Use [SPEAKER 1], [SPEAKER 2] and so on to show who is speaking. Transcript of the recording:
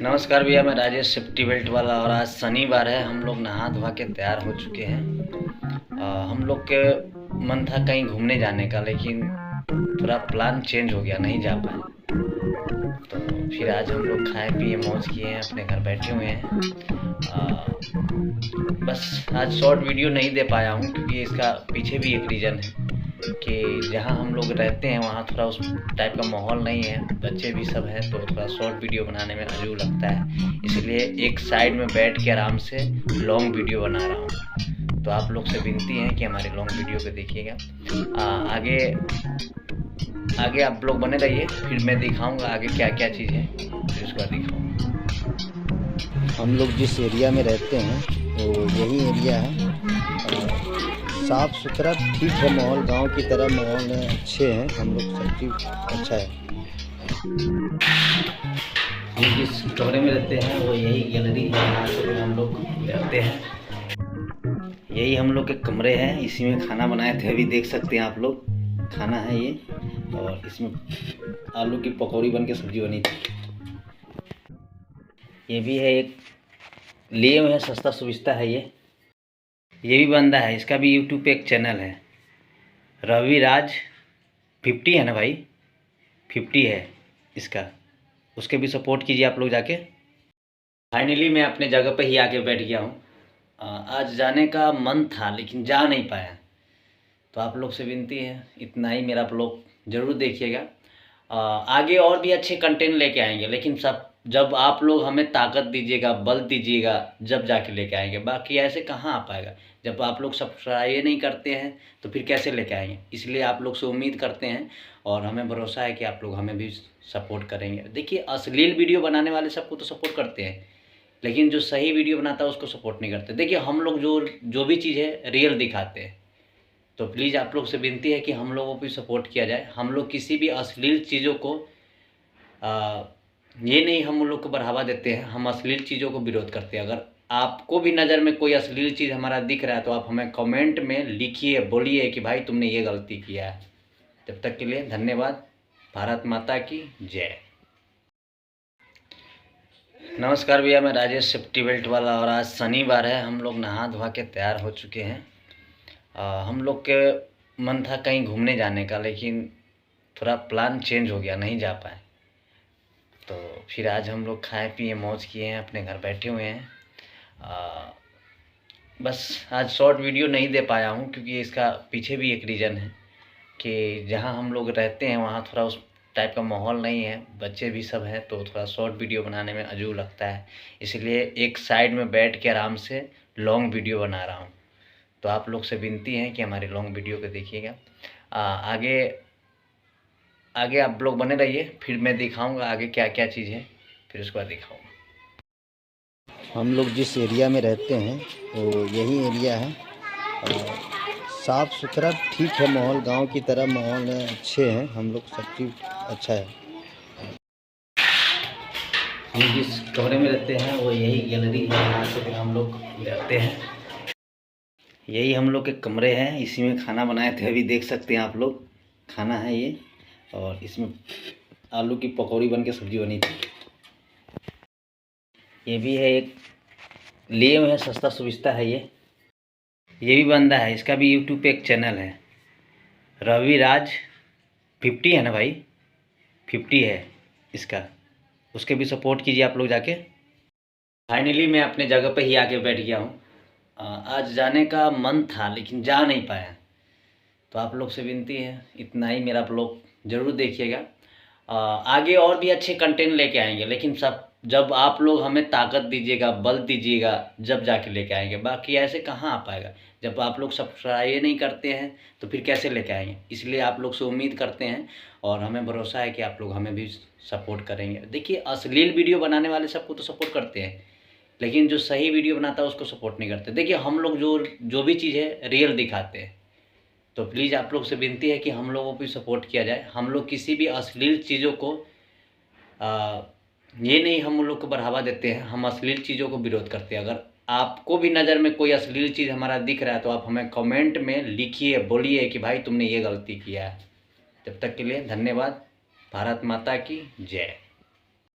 [SPEAKER 1] नमस्कार भैया, मैं राजेश सेफ्टी बेल्ट वाला। और आज शनिवार है, हम लोग नहा धोवा के तैयार हो चुके हैं। हम लोग के मन था कहीं घूमने जाने का, लेकिन थोड़ा प्लान चेंज हो गया, नहीं जा पाए। तो फिर आज हम लोग खाए पिए मौज किए हैं, अपने घर बैठे हुए हैं। बस आज शॉर्ट वीडियो नहीं दे पाया हूँ, क्योंकि इसका पीछे भी एक रीज़न है कि जहाँ हम लोग रहते हैं वहाँ थोड़ा उस टाइप का माहौल नहीं है, बच्चे भी सब हैं, तो थोड़ा शॉर्ट वीडियो बनाने में अजीब लगता है। इसलिए एक साइड में बैठ के आराम से लॉन्ग वीडियो बना रहा हूँ। तो आप लोग से विनती है कि हमारे लॉन्ग वीडियो को देखिएगा। आगे आगे आप लोग बने रहिए, फिर मैं दिखाऊंगा आगे क्या क्या चीज़ है, फिर उसके बाद दिखाऊंगा।
[SPEAKER 2] हम लोग जिस एरिया में रहते हैं वो यही एरिया है। साफ़ सुथरा ठीक है, माहौल गांव की तरह माहौल है, अच्छे हैं हम लोग, सब चीज़ अच्छा है।
[SPEAKER 1] हम जिस कमरे में रहते हैं वो यही गैलरी है, यहाँ से हम लोग रहते हैं। यही हम लोग के कमरे हैं, इसी में खाना बनाए थे, अभी देख सकते हैं आप लोग। खाना है ये, और इसमें आलू की पकौड़ी बन के सब्जी बनी थी। ये भी है, एक लिए हुए हैं, सस्ता सुविस्ता है ये भी बंदा है, इसका भी यूट्यूब पे एक चैनल है, रवि राज 50 है ना भाई, 50 है इसका, उसके भी सपोर्ट कीजिए आप लोग जाके। फाइनली मैं अपने जगह पे ही आके बैठ गया हूँ। आज जाने का मन था लेकिन जा नहीं पाया। तो आप लोग से विनती है, इतना ही मेरा ब्लॉग ज़रूर देखिएगा। आगे और भी अच्छे कंटेंट लेके आएंगे, लेकिन सब जब आप लोग हमें ताकत दीजिएगा, बल दीजिएगा, जब जाके लेके आएंगे। बाकी ऐसे कहाँ आ पाएगा, जब आप लोग सब्सक्राइब नहीं करते हैं तो फिर कैसे लेके आएंगे। इसलिए आप लोग से उम्मीद करते हैं और हमें भरोसा है कि आप लोग हमें भी सपोर्ट करेंगे। देखिए, अश्लील वीडियो बनाने वाले सबको तो सपोर्ट करते हैं, लेकिन जो सही वीडियो बनाता है उसको सपोर्ट नहीं करते। देखिए, हम लोग जो भी चीज़ है रियल दिखाते हैं। तो प्लीज़ आप लोग से विनती है कि हम लोगों को भी सपोर्ट किया जाए। हम लोग किसी भी अश्लील चीज़ों को ये नहीं हम लोग को बढ़ावा देते हैं, हम अश्लील चीज़ों को विरोध करते हैं। अगर आपको भी नज़र में कोई अश्लील चीज़ हमारा दिख रहा है तो आप हमें कमेंट में लिखिए, बोलिए कि भाई तुमने ये गलती किया है। तब तक के लिए धन्यवाद। भारत माता की जय। नमस्कार भैया, मैं राजेश सेफ्टी बेल्ट वाला। और आज शनिवार है, हम लोग नहा धोवा के तैयार हो चुके हैं। हम लोग के मन था कहीं घूमने जाने का, लेकिन थोड़ा प्लान चेंज हो गया, नहीं जा पाए। तो फिर आज हम लोग खाए पिए मौज किए हैं, अपने घर बैठे हुए हैं। बस आज शॉर्ट वीडियो नहीं दे पाया हूँ, क्योंकि इसका पीछे भी एक रीज़न है कि जहाँ हम लोग रहते हैं वहाँ थोड़ा उस टाइप का माहौल नहीं है, बच्चे भी सब हैं, तो थोड़ा शॉर्ट वीडियो बनाने में अजीब लगता है। इसलिए एक साइड में बैठ के आराम से लॉन्ग वीडियो बना रहा हूँ। तो आप लोग से विनती है कि हमारे लॉन्ग वीडियो को देखिएगा। आगे आगे आप लोग बने रहिए, फिर मैं दिखाऊंगा आगे क्या क्या चीज़ है, फिर उसके बाद दिखाऊंगा।
[SPEAKER 2] हम लोग जिस एरिया में रहते हैं वो यही एरिया है। साफ़ सुथरा ठीक है, माहौल गांव की तरह माहौल है, अच्छे हैं हम लोग, सब चीज़ अच्छा है।
[SPEAKER 1] हम जिस कमरे में रहते हैं वो यही गैलरी है, यहाँ से हम लोग रहते हैं। यही हम लोग के कमरे हैं, इसी में खाना बनाए थे, अभी देख सकते हैं आप लोग। खाना है ये, और इसमें आलू की पकौड़ी बन के सब्जी बनी थी। ये भी है, एक लिए हुए हैं, सस्ता सुविस्ता है ये भी बंदा है, इसका भी यूट्यूब पे एक चैनल है, रवि राज 50 है ना भाई, 50 है इसका, उसके भी सपोर्ट कीजिए आप लोग जाके। फाइनली मैं अपने जगह पे ही आके बैठ गया हूँ। आज जाने का मन था लेकिन जा नहीं पाया। तो आप लोग से विनती है, इतना ही मेरा ब्लॉग ज़रूर देखिएगा। आगे और भी अच्छे कंटेंट लेके आएंगे, लेकिन सब जब आप लोग हमें ताकत दीजिएगा, बल दीजिएगा, जब जाके लेके आएंगे। बाकी ऐसे कहाँ आ पाएगा, जब आप लोग सब्सक्राइब नहीं करते हैं तो फिर कैसे लेके आएंगे। इसलिए आप लोग से उम्मीद करते हैं और हमें भरोसा है कि आप लोग हमें भी सपोर्ट करेंगे। देखिए, अश्लील वीडियो बनाने वाले सबको तो सपोर्ट करते हैं, लेकिन जो सही वीडियो बनाता है उसको सपोर्ट नहीं करते। देखिए, हम लोग जो भी चीज़ है रियल दिखाते हैं। तो प्लीज़ आप लोग से विनती है कि हम लोगों को भी सपोर्ट किया जाए। हम लोग किसी भी अश्लील चीज़ों को ये नहीं हम लोग को बढ़ावा देते हैं, हम अश्लील चीज़ों को विरोध करते हैं। अगर आपको भी नज़र में कोई अश्लील चीज़ हमारा दिख रहा है तो आप हमें कमेंट में लिखिए, बोलिए कि भाई तुमने ये गलती किया है। तब तक के लिए धन्यवाद। भारत माता की जय।